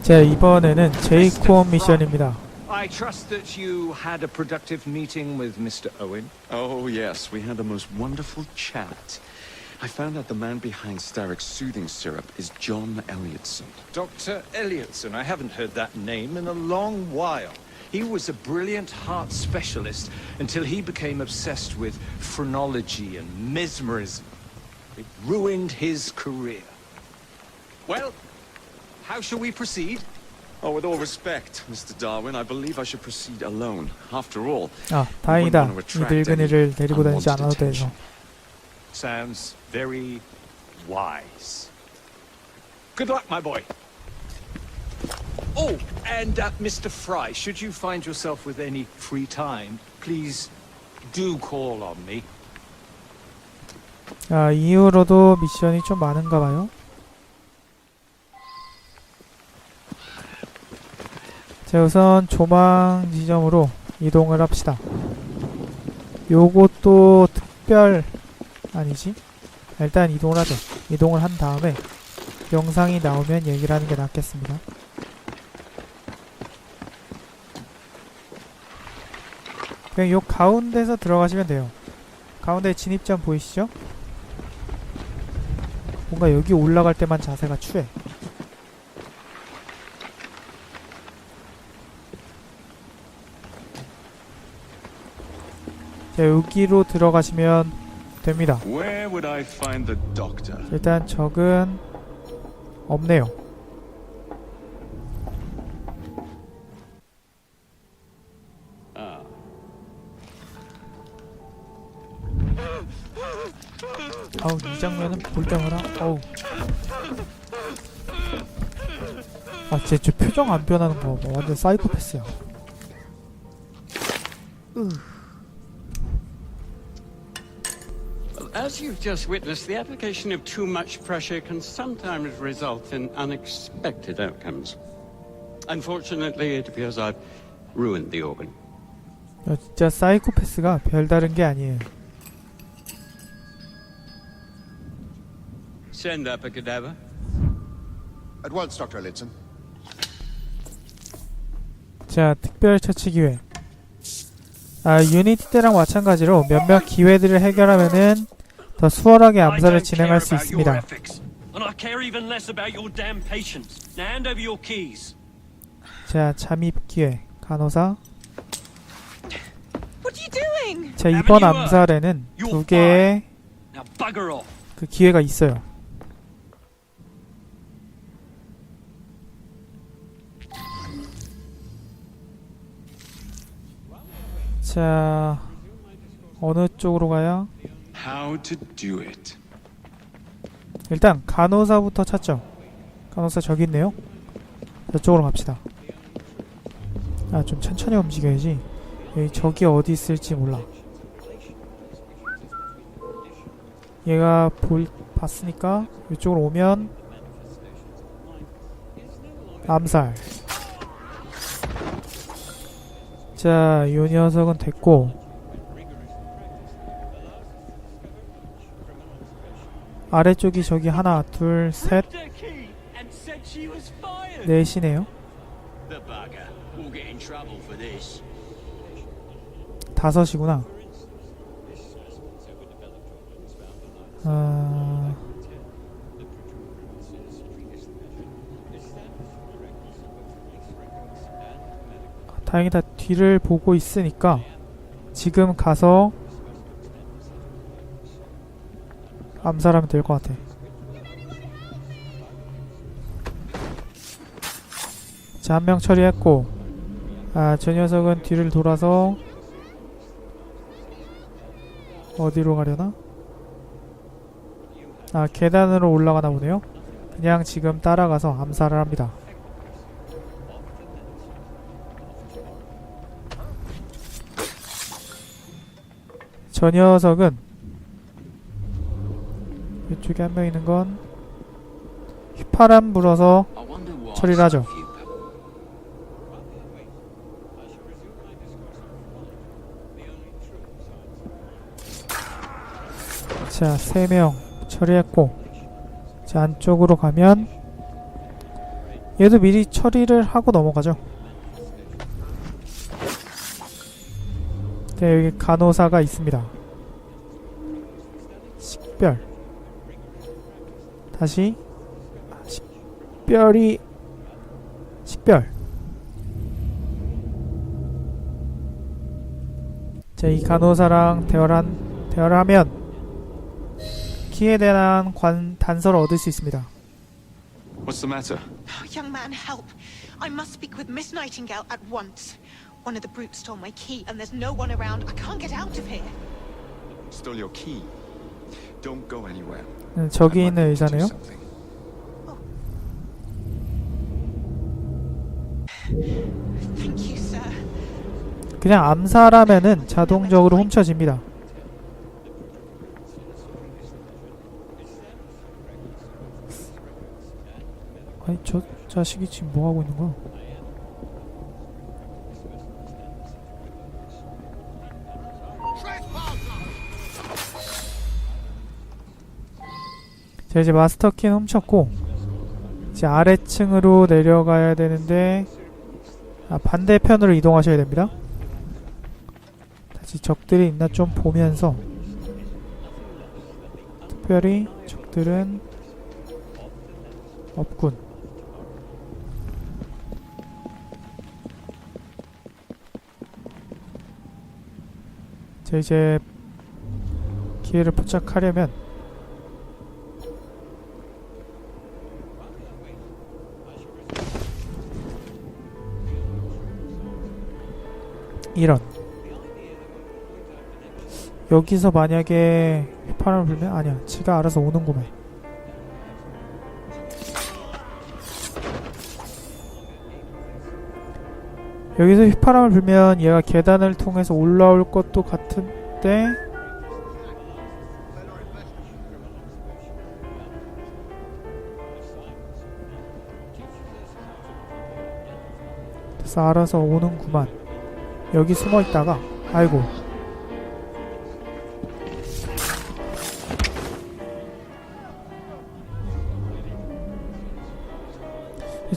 자, 이번에는 제이콥 미션입니다. I trust that you had a productive meeting with Mr. Owen. Oh, yes, we had the most wonderful chat. I found out the man behind Starrick's soothing syrup is John Elliotson. Dr. Elliotson, I haven't heard that name in a long while. He was a brilliant heart specialist until he became obsessed with phrenology and mesmerism. It ruined his career. Well, how shall we proceed? Oh, with all respect, Mr. Darwin, I believe I should proceed alone. After all, 아, 다행이다. 이 늙은이를 데리고 다니지 않아도 돼서. Sounds very wise. Good luck, my boy. Oh, and Mr. Fry, should you find yourself with any free time, please do call on me. 아, 이후로도 미션이 좀 많은가 봐요. 자, 우선 조망 지점으로 이동을 합시다. 요것도 특별 아니지? 일단 이동을 하죠. 이동을 한 다음에 영상이 나오면 얘기를 하는 게 낫겠습니다. 그냥 요 가운데서 들어가시면 돼요. 가운데 진입점 보이시죠? 뭔가 여기 올라갈 때만 자세가 추해. 자, 여기로 들어가시면 됩니다. where would I find the doctor? 일단 적은 없네요. 아우, 이 장면은 볼 때마다 어우. 아, 쟤 표정 안 변하는 거 봐. 완전 사이코패스야. As you've just witnessed, the application of too much pressure can sometimes result in unexpected outcomes. Unfortunately, it appears I've ruined the organ. 야, 진짜 사이코패스가 별다른 게 아니에요. Send up a cadaver. At once, Dr. Elliotson. 자, 특별 처치 기회. 아, 유니티 때랑 마찬가지로 몇몇 기회들을 해결하면은 더 수월하게 암살을 진행할 수 있습니다. 자, 잠입 기회. 간호사. 자, 이번 암살에는 두 개의 그 기회가 있어요. 자, 어느 쪽으로 가야? How to do it? 일단 간호사부터 찾죠. 간호사 저기 있네요. 저쪽으로 갑시다. 아, 좀 천천히 움직여야지. 여기 저기 어디 있을지 몰라. 얘가 봤으니까 이쪽으로 오면 암살. 자, 이 녀석은 됐고, 아래쪽이 저기 하나, 둘, 셋, 넷이네요. 다섯이구나. 다행이다. 뒤를 보고 있으니까 지금 가서 암살하면 될 것 같아. 자, 한 명 처리했고, 아, 저 녀석은 뒤를 돌아서 어디로 가려나? 아, 계단으로 올라가나 보네요. 그냥 지금 따라가서 암살을 합니다. 저 녀석은 이쪽에 한 명 있는 건 휘파람 불어서 처리를 하죠. 자, 3명 처리했고, 자, 안쪽으로 가면 얘도 미리 처리를 하고 넘어가죠. 네, 여기 간호사가 있습니다. 식별. 다시 식별. 자, 이 간호사랑 대화를 하면 키에 대한 단서를 얻을 수 있습니다. What's the matter? Oh, young man, help. I must speak with Miss Nightingale at once. One of the brutes stole my key, and there's no one around. I can't get out of here. Stole your key. Don't go anywhere. 저기 있는 의사네요. Thank you, sir. 그냥 암살하면은 자동적으로 훔쳐집니다. 아니, 저 자식이 지금 뭐 하고 있는 거야? 자, 이제 마스터 키는 훔쳤고 이제 아래층으로 내려가야 되는데 반대편으로 이동하셔야 됩니다. 다시 적들이 있나 좀 보면서, 특별히 적들은 없군. 자, 이제 기회를 포착하려면 이런, 여기서 만약에 휘파람을 불면, 아니야, 지가 알아서 오는구만. 여기서 휘파람을 불면 얘가 계단을 통해서 올라올 것도 같은데, 그래서 알아서 오는구만. 여기 숨어있다가, 아이고,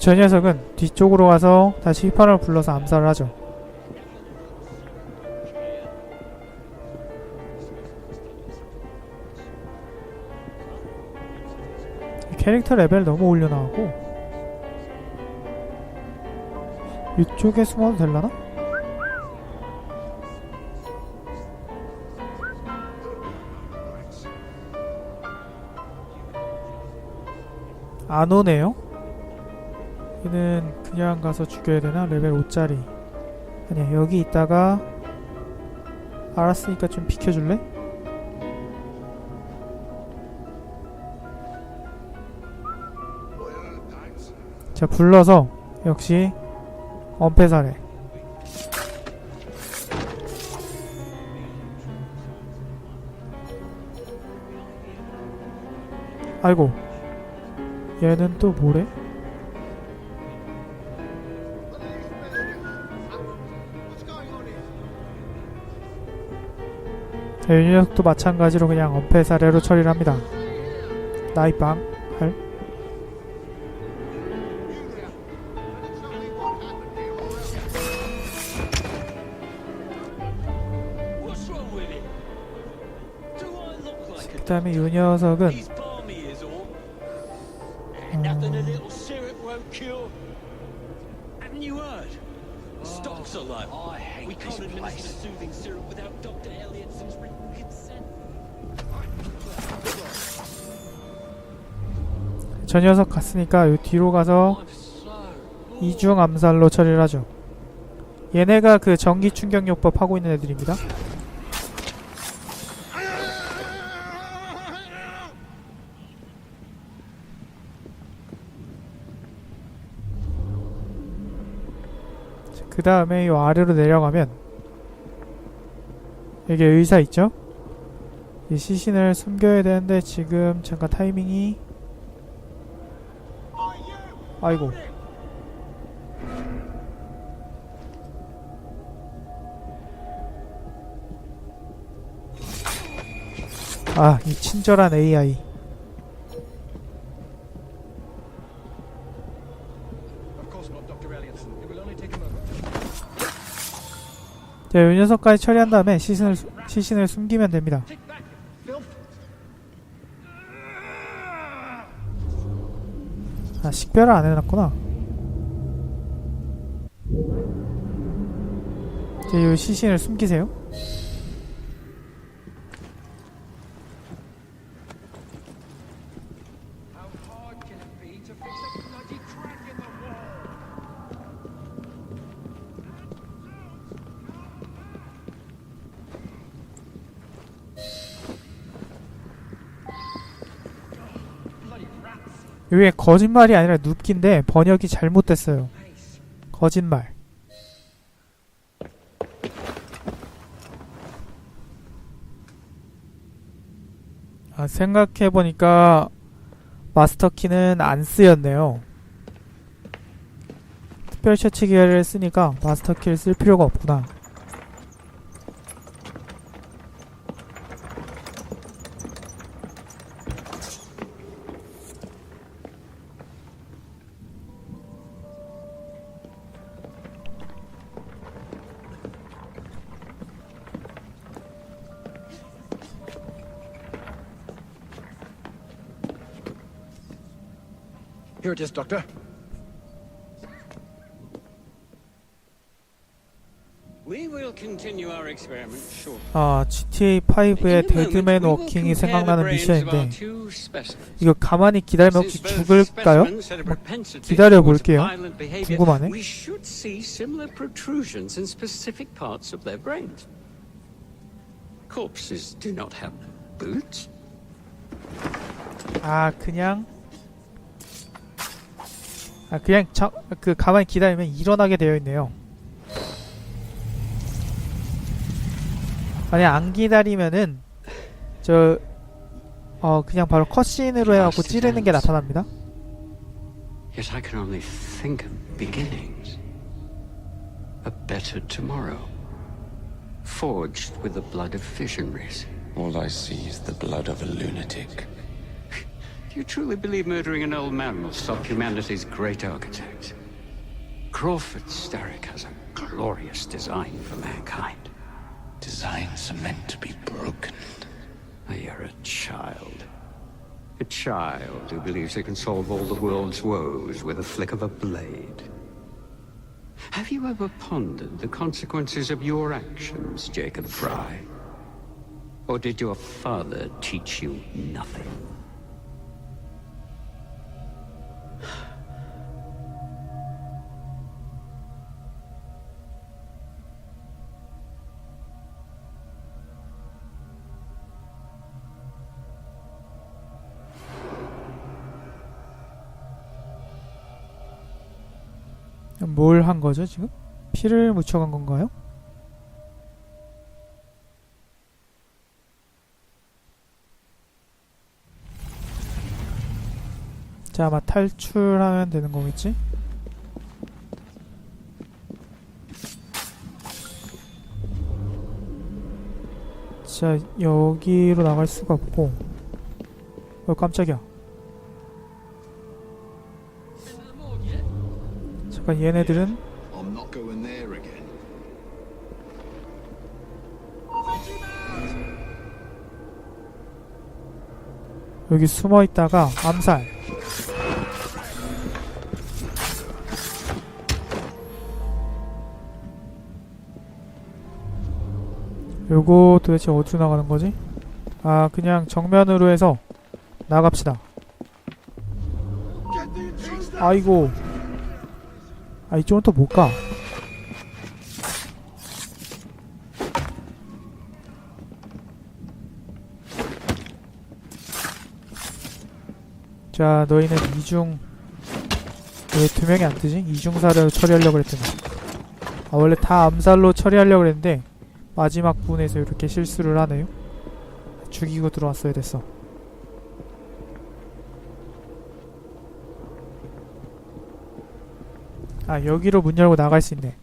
저 녀석은 뒤쪽으로 가서 다시 휘파람을 불러서 암살을 하죠. 캐릭터 레벨 너무 올려나가고, 이쪽에 숨어도 될라나? 안 오네요? 얘는 그냥 가서 죽여야 되나? 레벨 5짜리. 아니야, 여기 있다가 알았으니까 좀 비켜줄래? 자, 불러서 역시 엄폐살해. 아이고, 얘는 또 뭐래? 이 녀석도 마찬가지로 그냥 엄폐사례로 처리를 합니다. 나이빵 할. 그 다음에 이 녀석은 저 녀석 갔으니까 요 뒤로 가서 이중 암살로 처리를 하죠. 얘네가 그 전기 충격요법 하고 있는 애들입니다. 그 다음에 요 아래로 내려가면 여기 의사 있죠? 이 시신을 숨겨야 되는데 지금 잠깐 타이밍이, 아이고, 아, 이 친절한 AI. 자, 이 녀석까지 처리한 다음에 시신을 숨기면 됩니다. 아, 식별을 안 해놨구나. 자, 이 시신을 숨기세요. 이게 거짓말이 아니라 눕기인데 번역이 잘못됐어요. 거짓말. 아, 생각해보니까 마스터키는 안 쓰였네요. 특별 처치 기회를 쓰니까 마스터키를 쓸 필요가 없구나. Here it is, Doctor. We will continue our experiment shortly. 아, GTA5의 데드맨 워킹이 생각나는 미션인데 이거 가만히 기다리면 혹시 죽을까요? 기다려 볼게요. 궁금하네. We should see similar protrusions in specific parts of their brains. Corpses do not have boots. 아, 그냥 가만히 기다리면 일어나게 되어 있네요. 만약 안 기다리면은 그냥 바로 컷신으로 해갖고 찌르는 게 나타납니다. Yet I can only think of beginnings. A better tomorrow. Forged with the blood of visionaries. All I see is the blood of a lunatic. Do you truly believe murdering an old man will stop humanity's great architect? Crawford Starrick has a glorious design for mankind. Designs are meant to be broken. You're a child. A child who believes he can solve all the world's woes with a flick of a blade. Have you ever pondered the consequences of your actions, Jacob Fry? Or did your father teach you nothing? 뭘 한 거죠, 지금? 피를 묻혀간 건가요? 자, 아마 탈출하면 되는 거겠지? 자, 여기로 나갈 수가 없고. 깜짝이야. 잠깐, 얘네들은 I'm not going there again. 여기 숨어 있다가 암살. 요거 도대체 어디로 나가는 거지? 아, 그냥 정면으로 해서 나갑시다. 아이고. 아, 이쪽은 또 못 가. 자, 너희는 왜 2명이 안 뜨지? 이중사를 처리하려고 그랬더니. 아, 원래 다 암살로 처리하려고 그랬는데 마지막 부분에서 이렇게 실수를 하네요. 죽이고 들어왔어야 됐어. 아, 여기로 문 열고 나갈 수 있네.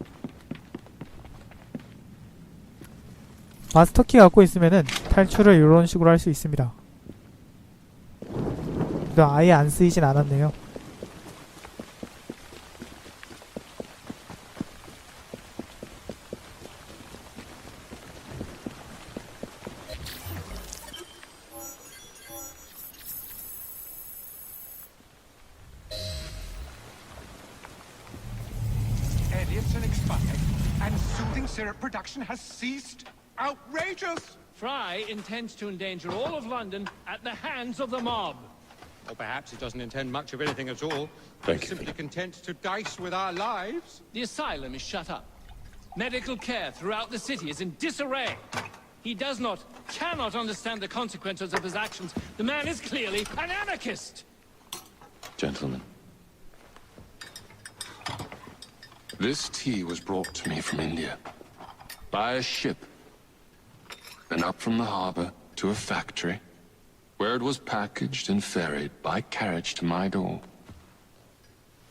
마스터키 갖고 있으면은 탈출을 이런 식으로 할 수 있습니다. 근데 아예 안 쓰이진 않았네요. syrup production has ceased. Outrageous! Fry intends to endanger all of London at the hands of the mob. Or perhaps he doesn't intend much of anything at all. Thank He's you, simply content to dice with our lives. The asylum is shut up. Medical care throughout the city is in disarray. He cannot understand the consequences of his actions. The man is clearly an anarchist! Gentlemen, this tea was brought to me from India by a ship, and up from the harbor to a factory, where it was packaged and ferried by carriage to my door,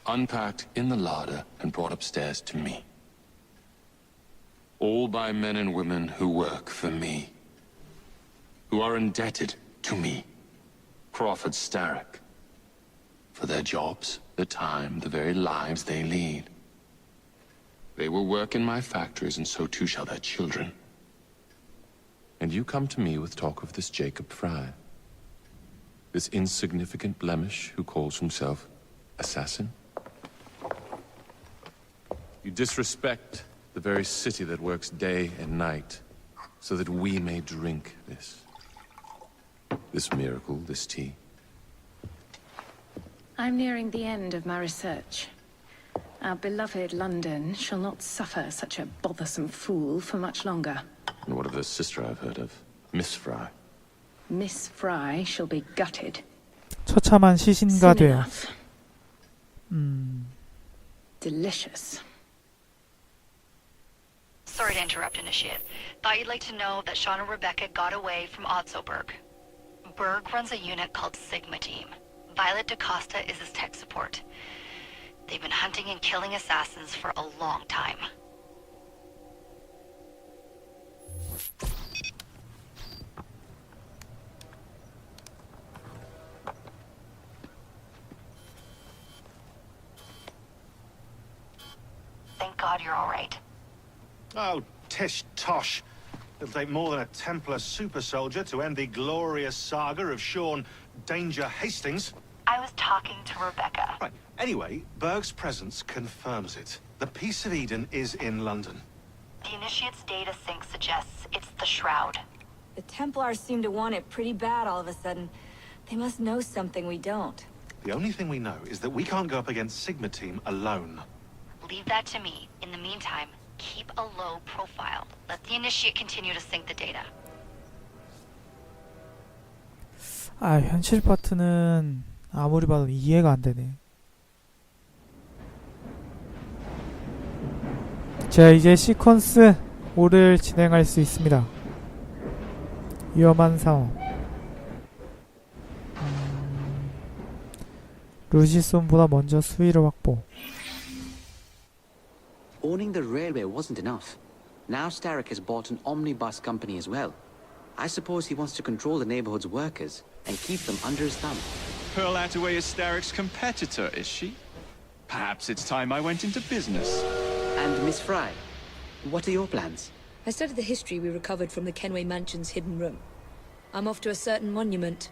unpacked in the larder and brought upstairs to me. All by men and women who work for me, who are indebted to me, Crawford Starrick, for their jobs, their time, the very lives they lead. They will work in my factories, and so too shall their children. And you come to me with talk of this Jacob Fry, this insignificant blemish who calls himself assassin? You disrespect the very city that works day and night so that we may drink this miracle, this tea. I'm nearing the end of my research. Our beloved London shall not suffer such a bothersome fool for much longer. And what of the sister I've heard of, Miss Fry? Miss Fry shall be gutted. 처참한 시신가 Soon 돼요. enough. Delicious. Sorry to interrupt, Initiate. Thought you'd like to know that Sean and Rebecca got away from Otzoberg. Berg runs a unit called Sigma Team. Violet DaCosta is his tech support. They've been hunting and killing assassins for a long time. Thank God you're all right. Oh, tish tosh. It'll take more than a Templar super soldier to end the glorious saga of Sean Danger Hastings. I was talking to Rebecca. Right. Anyway, Berg's presence confirms it. The Peace of Eden is in London. The Initiate's data sync suggests it's the Shroud. The Templars seem to want it pretty bad all of a sudden. They must know something we don't. The only thing we know is that we can't go up against Sigma Team alone. Leave that to me. In the meantime, keep a low profile. Let the Initiate continue to sync the data. 아, 현실 파트는 아무리 봐도 이해가 안 되네. 자, 이제 시퀀스 5를 진행할 수 있습니다. 위험한 상황. 루시손보다 먼저 수위를 확보. Owning the railway wasn't enough. Now Starrick has bought an omnibus company as well. I suppose he wants to control the neighborhood's workers and keep them under his thumb. Pearl Attaway is Starrick's competitor, is she? Perhaps it's time I went into business. And Miss Fry, what are your plans? I studied the history we recovered from the Kenway Mansion's hidden room. I'm off to a certain monument.